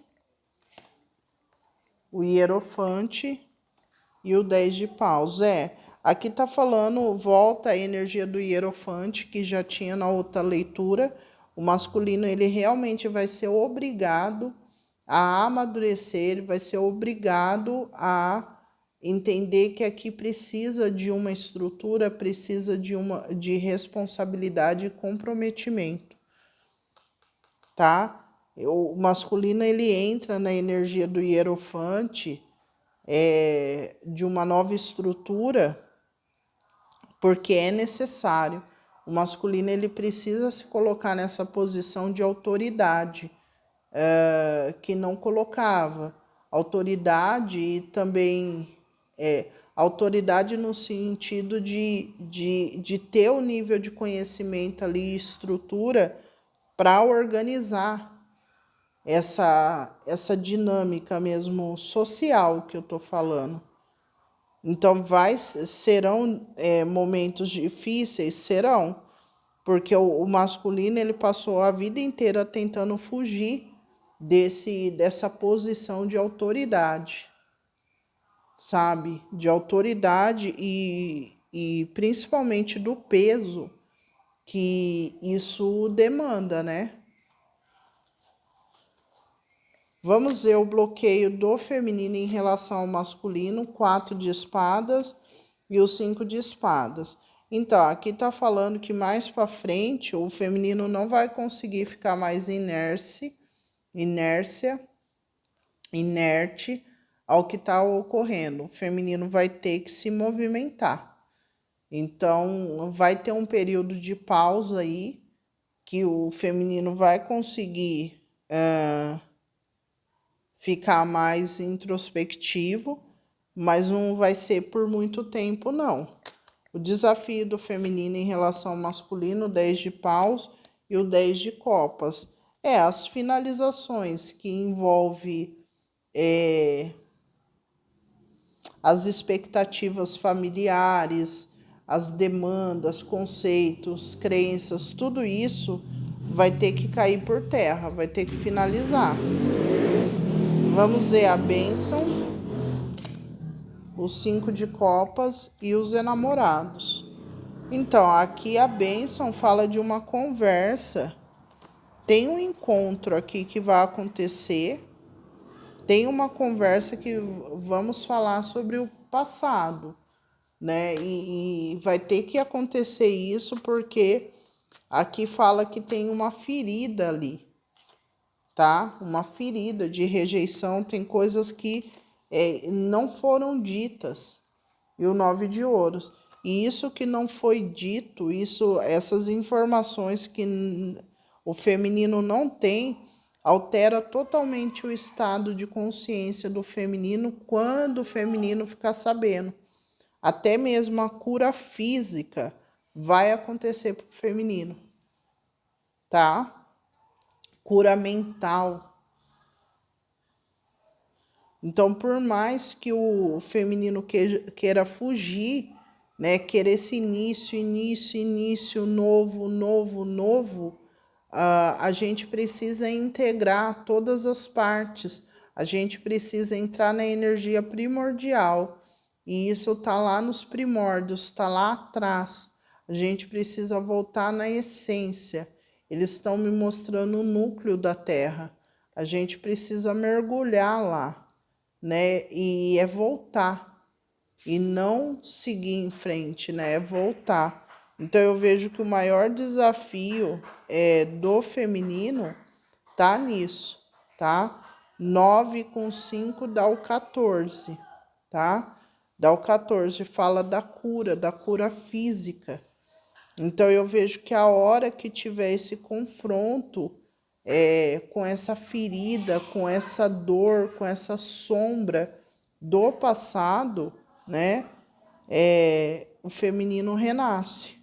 o hierofante e o 10 de paus. Aqui tá falando, volta a energia do hierofante, que já tinha na outra leitura. O masculino, ele realmente vai ser obrigado a amadurecer, ele vai ser obrigado a entender que aqui precisa de uma estrutura, precisa de responsabilidade e comprometimento, tá? O masculino, ele entra na energia do hierofante, de uma nova estrutura, porque é necessário. O masculino ele precisa se colocar nessa posição de autoridade, que não colocava. Autoridade e também autoridade no sentido de ter o nível de conhecimento ali, estrutura para organizar essa dinâmica mesmo social que eu tô falando. Então, serão momentos difíceis? Serão, porque o masculino ele passou a vida inteira tentando fugir dessa posição de autoridade, sabe? De autoridade e principalmente do peso que isso demanda, né? Vamos ver o bloqueio do feminino em relação ao masculino, 4 de espadas e o 5 de espadas. Então, aqui tá falando que mais para frente o feminino não vai conseguir ficar mais inerte ao que está ocorrendo. O feminino vai ter que se movimentar. Então, vai ter um período de pausa aí que o feminino vai conseguir ficar mais introspectivo, mas não vai ser por muito tempo, não. O desafio do feminino em relação ao masculino, o 10 de paus e o 10 de copas. As finalizações que envolve as expectativas familiares, as demandas, conceitos, crenças, tudo isso vai ter que cair por terra, vai ter que finalizar. Vamos ver a bênção, os 5 de copas e os enamorados. Então, aqui a bênção fala de uma conversa. Tem um encontro aqui que vai acontecer. Tem uma conversa que vamos falar sobre o passado, né? E vai ter que acontecer isso porque aqui fala que tem uma ferida ali, tá? Uma ferida de rejeição, tem coisas que não foram ditas. E o 9 de ouros. E isso que não foi dito, essas informações que o feminino não tem, altera totalmente o estado de consciência do feminino quando o feminino ficar sabendo. Até mesmo a cura física vai acontecer para o feminino, tá? Cura mental. Então, por mais que o feminino queira fugir, né, querer esse início, novo, a gente precisa integrar todas as partes, a gente precisa entrar na energia primordial, e isso está lá nos primórdios, está lá atrás. A gente precisa voltar na essência. Eles estão me mostrando o núcleo da Terra. A gente precisa mergulhar lá, né? E é voltar e não seguir em frente, né? É voltar. Então eu vejo que o maior desafio do feminino tá nisso, tá? 9 com 5 dá o 14, tá? Dá o 14, fala da cura física. Então eu vejo que a hora que tiver esse confronto com essa ferida, com essa dor, com essa sombra do passado, né? O feminino renasce.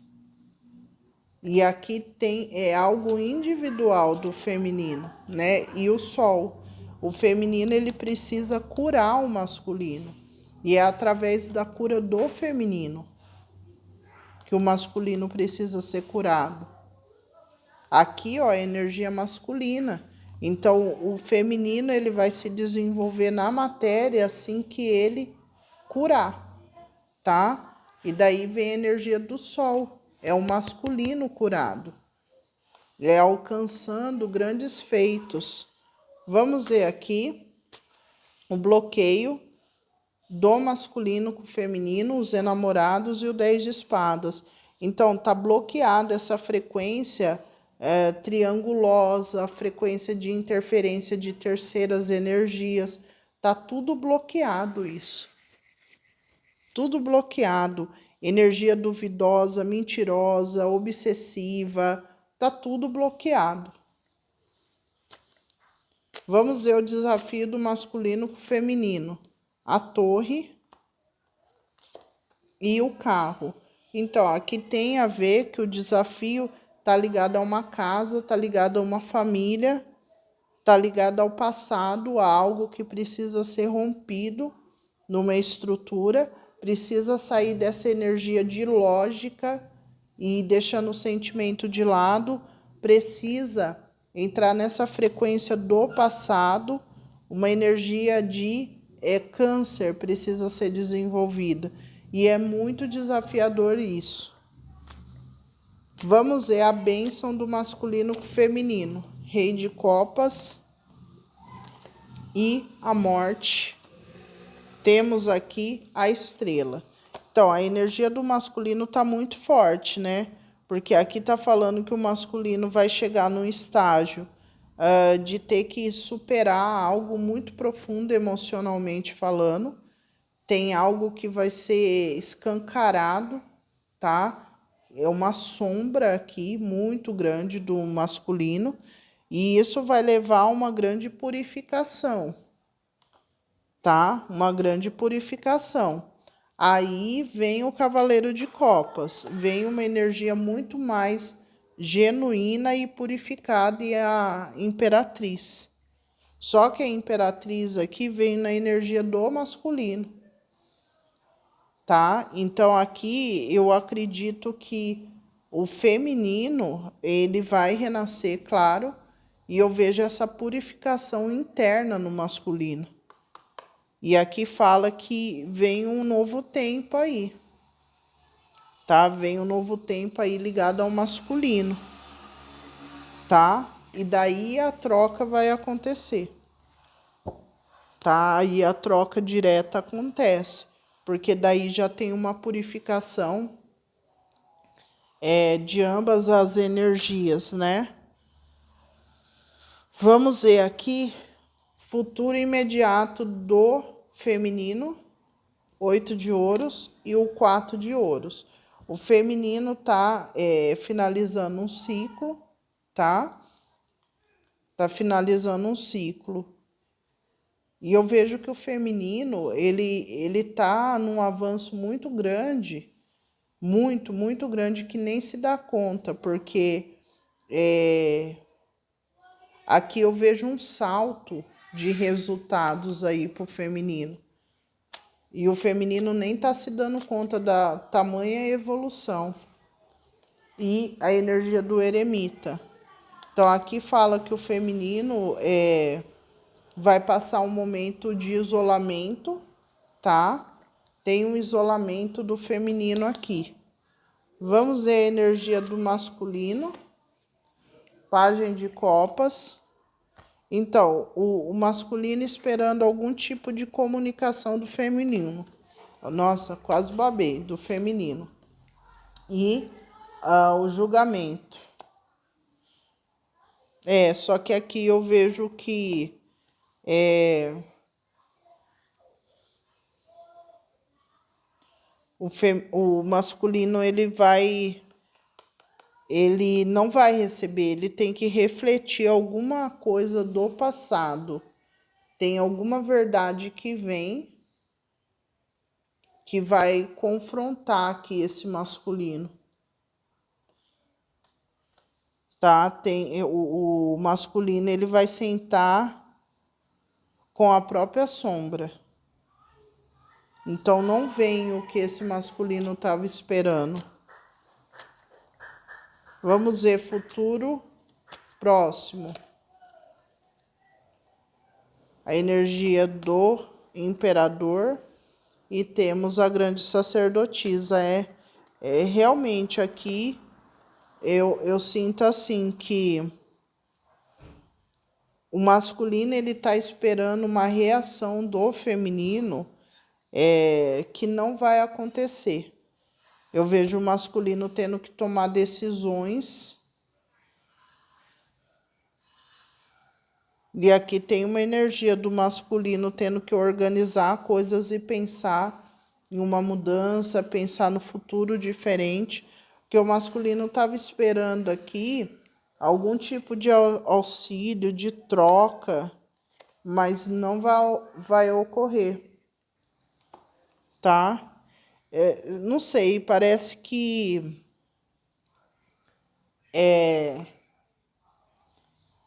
E aqui tem algo individual do feminino, né? E o sol. O feminino ele precisa curar o masculino. E é através da cura do feminino que o masculino precisa ser curado. Aqui, ó, a energia masculina. Então, o feminino ele vai se desenvolver na matéria assim que ele curar, tá? E daí vem a energia do sol. É o masculino curado. É alcançando grandes feitos. Vamos ver aqui o bloqueio do masculino com o feminino, os enamorados e o 10 de espadas. Então, tá bloqueada essa frequência triangulosa, a frequência de interferência de terceiras energias. Tá tudo bloqueado isso. Tudo bloqueado. Energia duvidosa, mentirosa, obsessiva. Tá tudo bloqueado. Vamos ver o desafio do masculino com o feminino. A torre e o carro. Então, aqui tem a ver que o desafio está ligado a uma casa, está ligado a uma família, está ligado ao passado, a algo que precisa ser rompido numa estrutura, precisa sair dessa energia de lógica e deixando o sentimento de lado, precisa entrar nessa frequência do passado, uma energia de câncer precisa ser desenvolvida. E é muito desafiador isso. Vamos ver a bênção do masculino com o feminino. Rei de copas e a morte. Temos aqui a estrela. Então, a energia do masculino está muito forte, né? Porque aqui está falando que o masculino vai chegar num estágio de ter que superar algo muito profundo emocionalmente falando. Tem algo que vai ser escancarado, tá? É uma sombra aqui muito grande do masculino. E isso vai levar a uma grande purificação, tá? Uma grande purificação. Aí vem o Cavaleiro de Copas, vem uma energia muito mais genuína e purificada, e a Imperatriz. Só que a Imperatriz aqui vem na energia do masculino, tá? Então aqui eu acredito que o feminino, ele vai renascer, claro, e eu vejo essa purificação interna no masculino. E aqui fala que vem um novo tempo aí, tá? Vem um novo tempo aí ligado ao masculino, tá? E daí a troca vai acontecer, tá? Aí a troca direta acontece, porque daí já tem uma purificação de ambas as energias, né? Vamos ver aqui futuro imediato do feminino, 8 de ouros e o 4 de ouros. O feminino tá finalizando um ciclo, tá? Tá finalizando um ciclo. E eu vejo que o feminino, ele tá num avanço muito grande, muito grande, que nem se dá conta, porque aqui eu vejo um salto de resultados aí pro feminino. E o feminino nem está se dando conta da tamanha evolução. E a energia do eremita. Então, aqui fala que o feminino vai passar um momento de isolamento, tá? Tem um isolamento do feminino aqui. Vamos ver a energia do masculino. Pagem de copas. Então, o masculino esperando algum tipo de comunicação do feminino. Nossa, quase babei, do feminino. E o julgamento. Só que aqui eu vejo que o masculino ele não vai receber, ele tem que refletir alguma coisa do passado. Tem alguma verdade que vem que vai confrontar aqui esse masculino. Tá? Tem o masculino, ele vai sentar com a própria sombra. Então não vem o que esse masculino estava esperando. Vamos ver futuro próximo. A energia do imperador e temos a grande sacerdotisa. Realmente aqui eu sinto assim que o masculino ele está esperando uma reação do feminino que não vai acontecer. Eu vejo o masculino tendo que tomar decisões. E aqui tem uma energia do masculino tendo que organizar coisas e pensar em uma mudança, pensar no futuro diferente. Porque o masculino estava esperando aqui algum tipo de auxílio, de troca, mas não vai ocorrer, tá? Não sei, parece que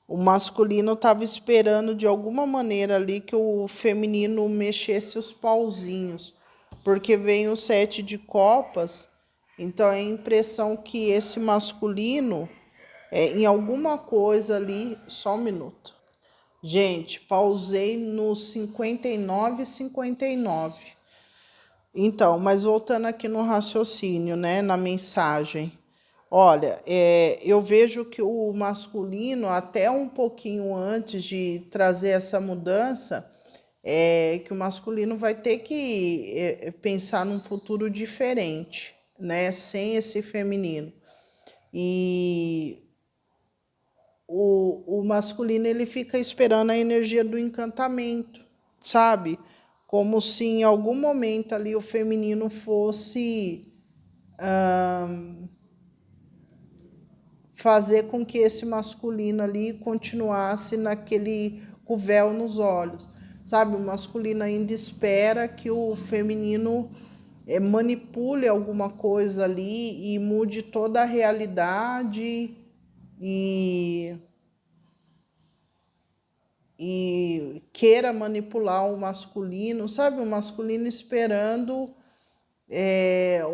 O masculino estava esperando de alguma maneira ali que o feminino mexesse os pauzinhos, porque vem o 7 de copas, então é a impressão que esse masculino, em alguma coisa ali, só um minuto. Gente, pausei no 59 e 59. Então, mas voltando aqui no raciocínio, né, na mensagem. Olha, eu vejo que o masculino, até um pouquinho antes de trazer essa mudança, que o masculino vai ter que pensar num futuro diferente, né, sem esse feminino. E o masculino ele fica esperando a energia do encantamento, sabe? Como se em algum momento ali o feminino fosse fazer com que esse masculino ali continuasse naquele com o véu nos olhos, sabe? O masculino ainda espera que o feminino manipule alguma coisa ali e mude toda a realidade e queira manipular o masculino, sabe? O masculino esperando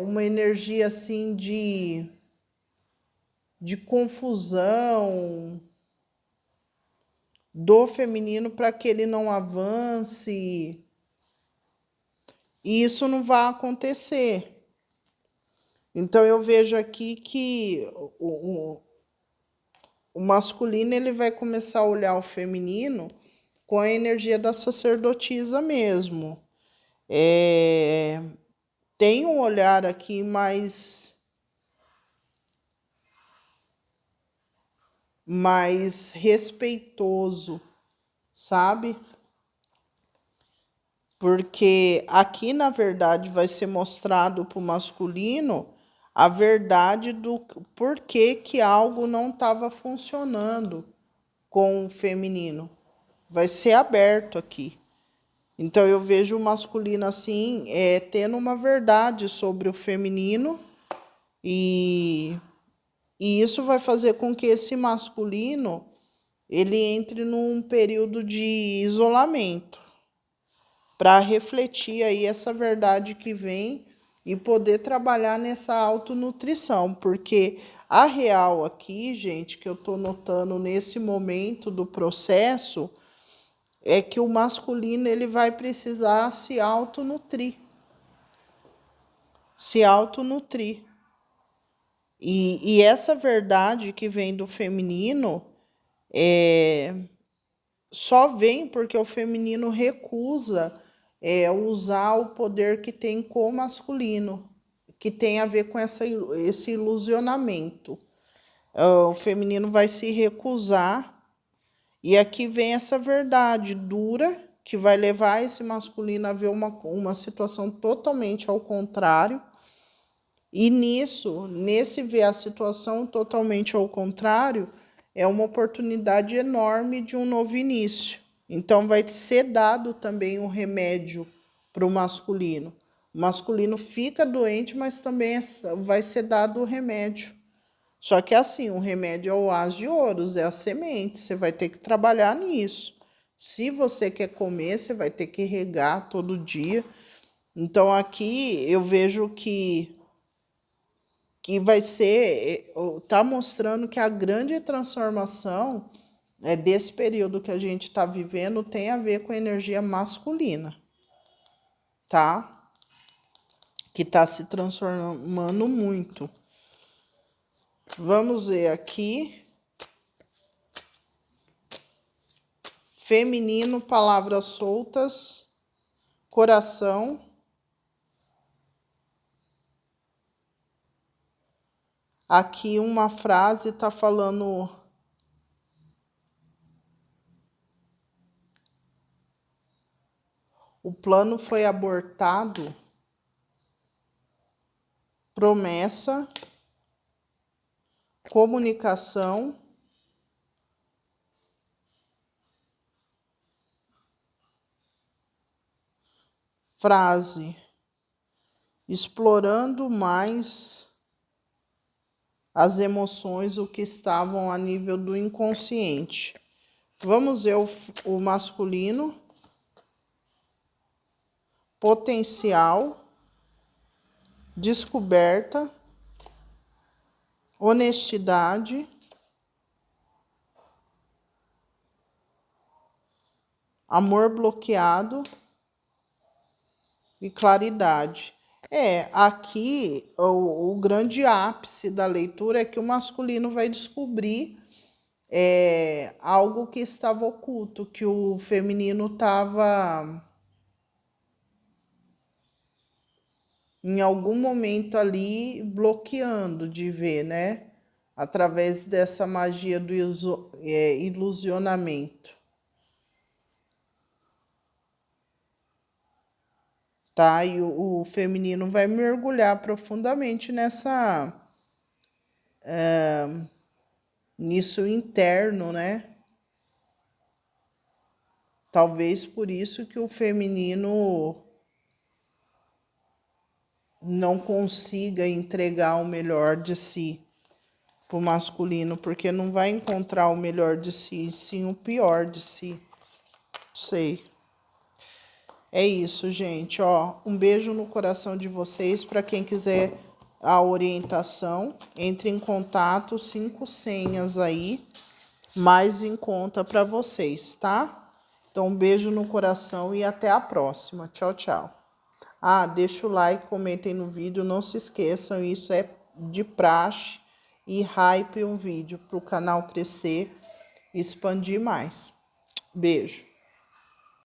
uma energia assim de confusão do feminino para que ele não avance. E isso não vai acontecer. Então eu vejo aqui que o masculino ele vai começar a olhar o feminino com a energia da sacerdotisa mesmo. Tem um olhar aqui mais respeitoso, sabe? Porque aqui, na verdade, vai ser mostrado para o masculino a verdade do porquê que algo não estava funcionando com o feminino. Vai ser aberto aqui. Então, eu vejo o masculino assim, tendo uma verdade sobre o feminino, e isso vai fazer com que esse masculino ele entre num período de isolamento, para refletir aí essa verdade que vem e poder trabalhar nessa autonutrição, porque a real aqui, gente, que eu estou notando nesse momento do processo, é que o masculino ele vai precisar se autonutrir. Se autonutrir. E essa verdade que vem do feminino só vem porque o feminino recusa usar o poder que tem com o masculino, que tem a ver com esse ilusionamento. O feminino vai se recusar, e aqui vem essa verdade dura, que vai levar esse masculino a ver uma situação totalmente ao contrário. E nesse ver a situação totalmente ao contrário, é uma oportunidade enorme de um novo início. Então, vai ser dado também um remédio para o masculino. O masculino fica doente, mas também vai ser dado o remédio. Só que assim, o remédio é o as de ouros, é a semente. Você vai ter que trabalhar nisso. Se você quer comer, você vai ter que regar todo dia. Então, aqui eu vejo que vai ser, está mostrando que a grande transformação desse período que a gente está vivendo tem a ver com a energia masculina, tá? Que está se transformando muito. Vamos ver aqui. Feminino, palavras soltas, coração. Aqui uma frase está falando... O plano foi abortado. Promessa. Comunicação. Frase. Explorando mais as emoções, o que estavam a nível do inconsciente. Vamos ver o masculino. Potencial, descoberta, honestidade, amor bloqueado e claridade. Aqui o grande ápice da leitura é que o masculino vai descobrir algo que estava oculto, que o feminino estava em algum momento ali bloqueando de ver, né? Através dessa magia do ilusionamento. Tá? E o feminino vai mergulhar profundamente nisso interno, né? Talvez por isso que o feminino não consiga entregar o melhor de si pro masculino, porque não vai encontrar o melhor de si, sim o pior de si. Sei. É isso, gente, ó. Um beijo no coração de vocês. Para quem quiser a orientação, entre em contato, 5 senhas aí, mais em conta para vocês, tá? Então, um beijo no coração e até a próxima. Tchau, tchau. Deixa o like, comentem no vídeo, não se esqueçam, isso é de praxe e hype um vídeo para o canal crescer e expandir mais. Beijo.